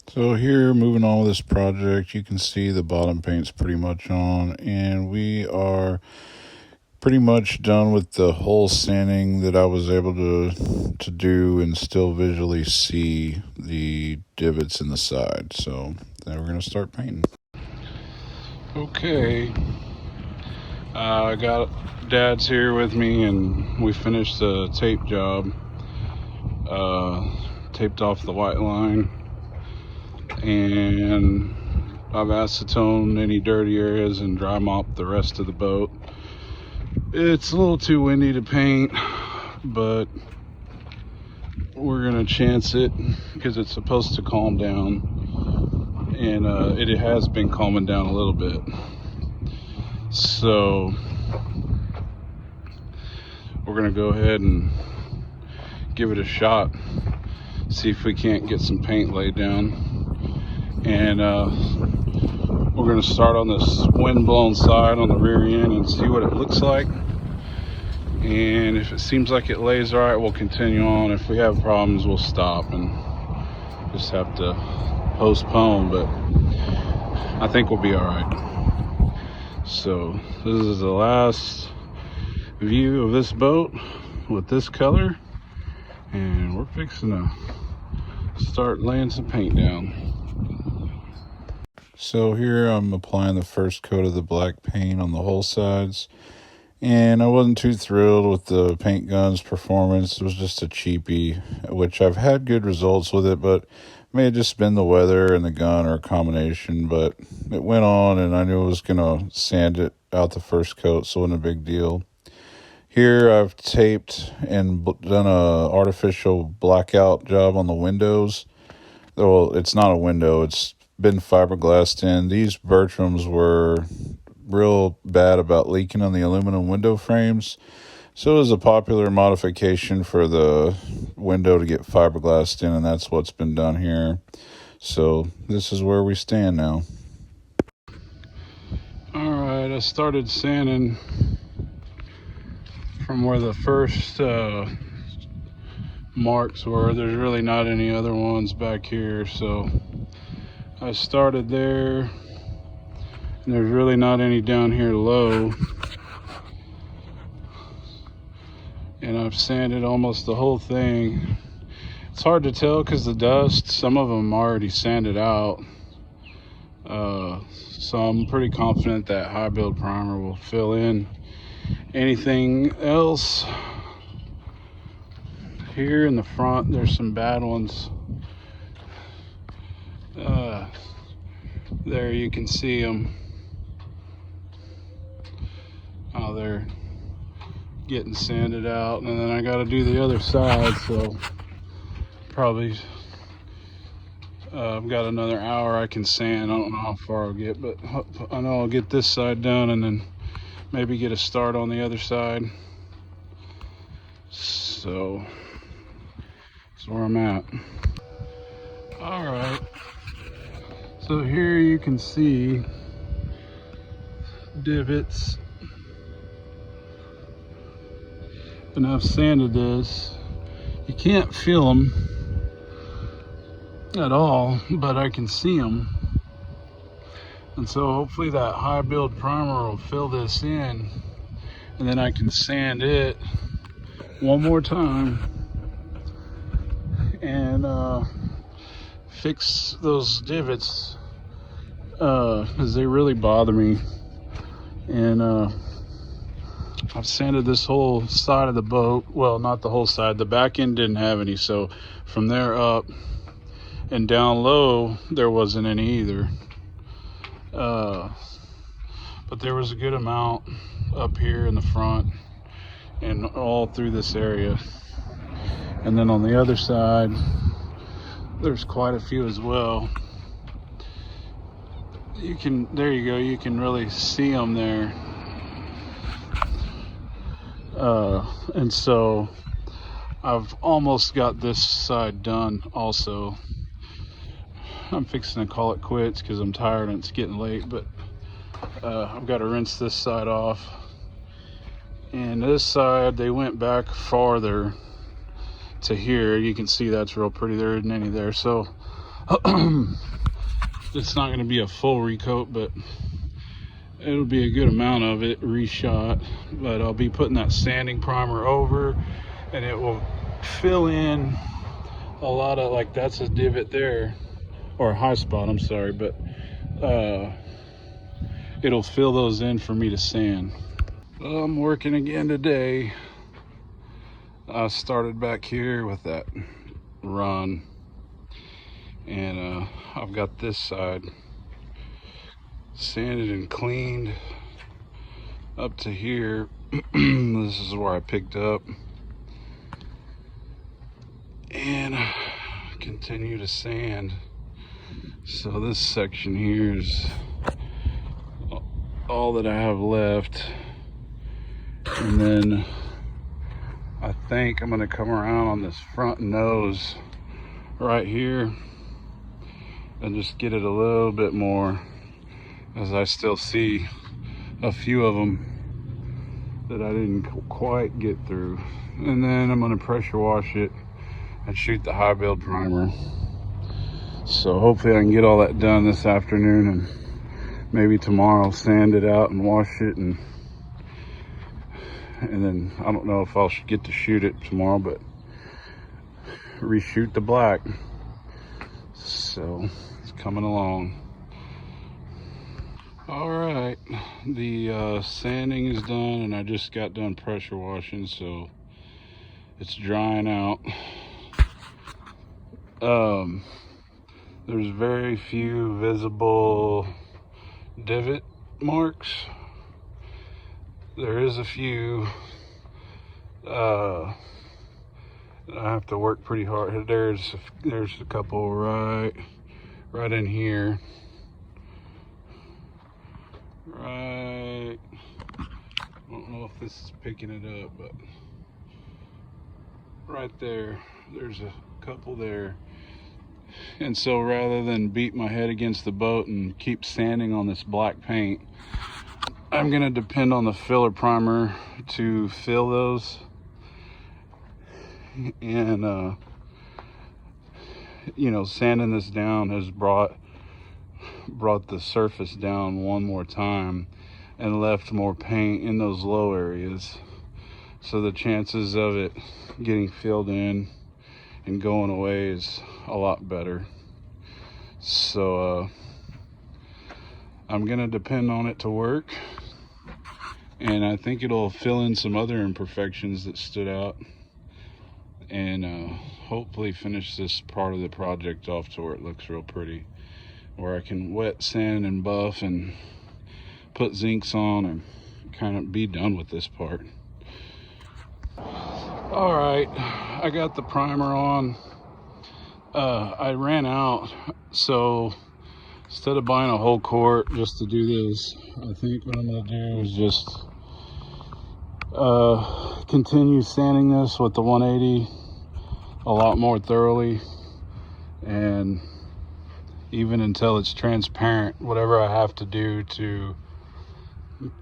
So here, moving on with this project, you can see the bottom paint's pretty much on, and we are pretty much done with the whole sanding that I was able to do and still visually see the divots in the side. So now we're gonna start painting. Okay, I got Dad's here with me, and we finished the tape job. Taped off the white line, and I've acetone any dirty areas and dry mop the rest of the boat. It's a little too windy to paint, but we're gonna chance it because it's supposed to calm down, and it has been calming down a little bit. So we're gonna go ahead and give it a shot, see if we can't get some paint laid down. And we're gonna start on this wind-blown side on the rear end and see what it looks like. And if it seems like it lays all right, we'll continue on. If we have problems, we'll stop and just have to postpone, but I think we'll be all right. So this is the last view of this boat with this color, and we're fixing to start laying some paint down. So here I'm applying the first coat of the black paint on the hull sides, and I wasn't too thrilled with the paint gun's performance. It was just a cheapie, which I've had good results with it, but it may have just been the weather and the gun or a combination. But it went on, and I knew I was going to sand it out the first coat, so it wasn't a big deal. Here I've taped and done a artificial blackout job on the windows. Well, it's not a window, it's been fiberglassed in. These Bertrams were real bad about leaking on the aluminum window frames, so it was a popular modification for the window to get fiberglassed in, and that's what's been done here. So this is where we stand now. Alright, I started sanding from where the first marks were. There's really not any other ones back here, so I started there. And there's really not any down here low. And I've sanded almost the whole thing. It's hard to tell because the dust, some of them already sanded out. So I'm pretty confident that high build primer will fill in. Anything else? Here in the front, there's some bad ones. There you can see them. Oh, they're getting sanded out, and then I got to do the other side, so probably I've got another hour I can sand. I don't know how far I'll get, but I know I'll get this side done and then maybe get a start on the other side. So that's where I'm at. All right, so here you can see divots. And I've sanded this. You can't feel them at all, but I can see them. And so hopefully that high build primer will fill this in, and then I can sand it one more time and fix those divots because they really bother me. And I've sanded this whole side of the boat. Well, not the whole side. The back end didn't have any, so from there up and down low there wasn't any either. But there was a good amount up here in the front and all through this area. And then on the other side there's quite a few as well. There you go, you can really see them there. And so I've almost got this side done also. I'm fixing to call it quits because I'm tired and it's getting late, but I've got to rinse this side off. And this side, they went back farther to here. You can see that's real pretty. There isn't any there. So It's not going to be a full recoat, but it'll be a good amount of it reshot. But I'll be putting that sanding primer over, and it will fill in a lot of, like, that's a divot there, or a high spot, I'm sorry, but it'll fill those in for me to sand. I'm working again today. I started back here with that run, and I've got this side sanded and cleaned up to here. This is where I picked up, and continue to sand. So this section here is all that I have left, and then I think I'm going to come around on this front nose right here and just get it a little bit more, as I still see a few of them that I didn't quite get through. And then I'm going to pressure wash it and shoot the high build primer. So hopefully I can get all that done this afternoon, and maybe tomorrow sand it out and wash it, and then I don't know if I'll get to shoot it tomorrow, but reshoot the black. So it's coming along. All right, the sanding is done, and I just got done pressure washing, so it's drying out. There's very few visible divot marks. There is a few. I have to work pretty hard. There's a couple right in here. Right. I don't know if this is picking it up, but right there, there's a couple there. And so rather than beat my head against the boat and keep sanding on this black paint, I'm gonna depend on the filler primer to fill those. And you know, sanding this down has brought the surface down one more time and left more paint in those low areas, so the chances of it getting filled in and going away is a lot better. So I'm gonna depend on it to work, and I think it'll fill in some other imperfections that stood out, and hopefully finish this part of the project off to where it looks real pretty, where I can wet sand and buff and put zincs on and kind of be done with this part. All right, I got the primer on. I ran out, so instead of buying a whole quart just to do this, I think what I'm gonna do is just continue sanding this with the 180 a lot more thoroughly, and even until it's transparent, whatever I have to do to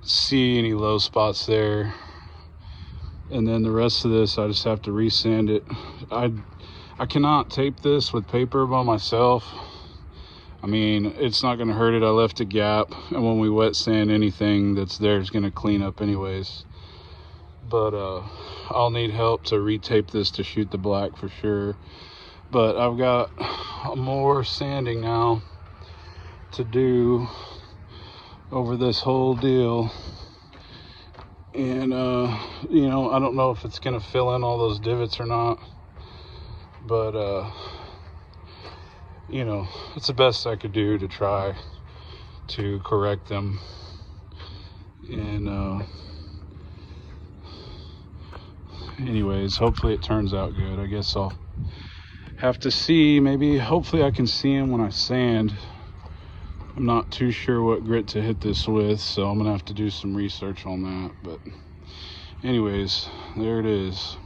see any low spots there. And then the rest of this, I just have to resand it. I cannot tape this with paper by myself. I mean, it's not gonna hurt it. I left a gap, and when we wet sand, anything that's there is gonna clean up anyways. But I'll need help to retape this to shoot the black for sure. But I've got more sanding now to do over this whole deal. And you know, I don't know if it's gonna fill in all those divots or not, but you know, it's the best I could do to try to correct them. And anyways, hopefully it turns out good. I guess I'll have to see. Maybe hopefully I can see them when I sand. I'm not too sure what grit to hit this with, so I'm gonna have to do some research on that. But anyways, there it is.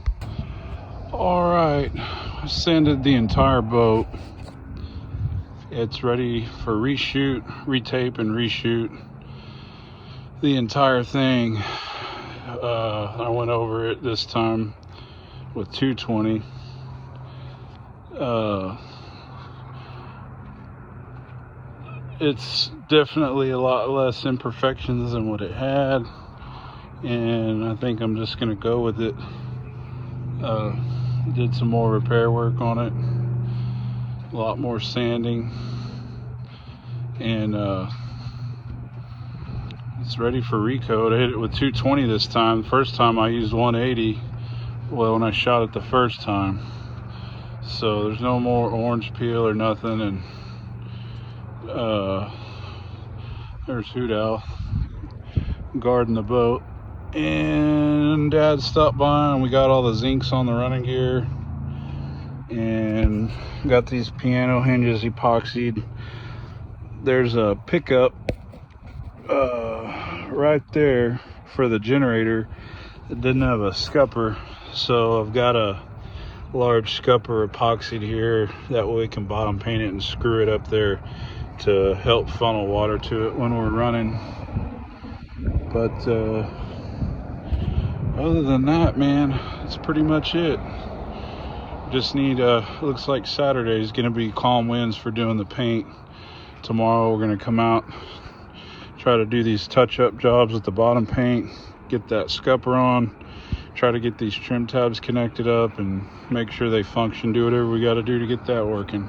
All right, I sanded the entire boat. It's ready for reshoot, retape, and reshoot the entire thing. I went over it this time with 220. it's definitely a lot less imperfections than what it had, and I think I'm just gonna go with it. Did some more repair work on it, a lot more sanding, and it's ready for recoat. I hit it with 220 this time. The first time I used 180, well, when I shot it the first time. So there's no more orange peel or nothing. And there's Hoot Owl guarding the boat. And Dad stopped by and we got all the zincs on the running gear. And got these piano hinges epoxied. There's a pickup right there for the generator. It didn't have a scupper, so I've got a large scupper epoxied here. That way we can bottom paint it and screw it up there to help funnel water to it when we're running. But other than that, man, that's pretty much it. Just need looks like Saturday is gonna be calm winds for doing the paint. Tomorrow we're gonna come out, try to do these touch-up jobs with the bottom paint, get that scupper on, try to get these trim tabs connected up and make sure they function, do whatever we got to do to get that working.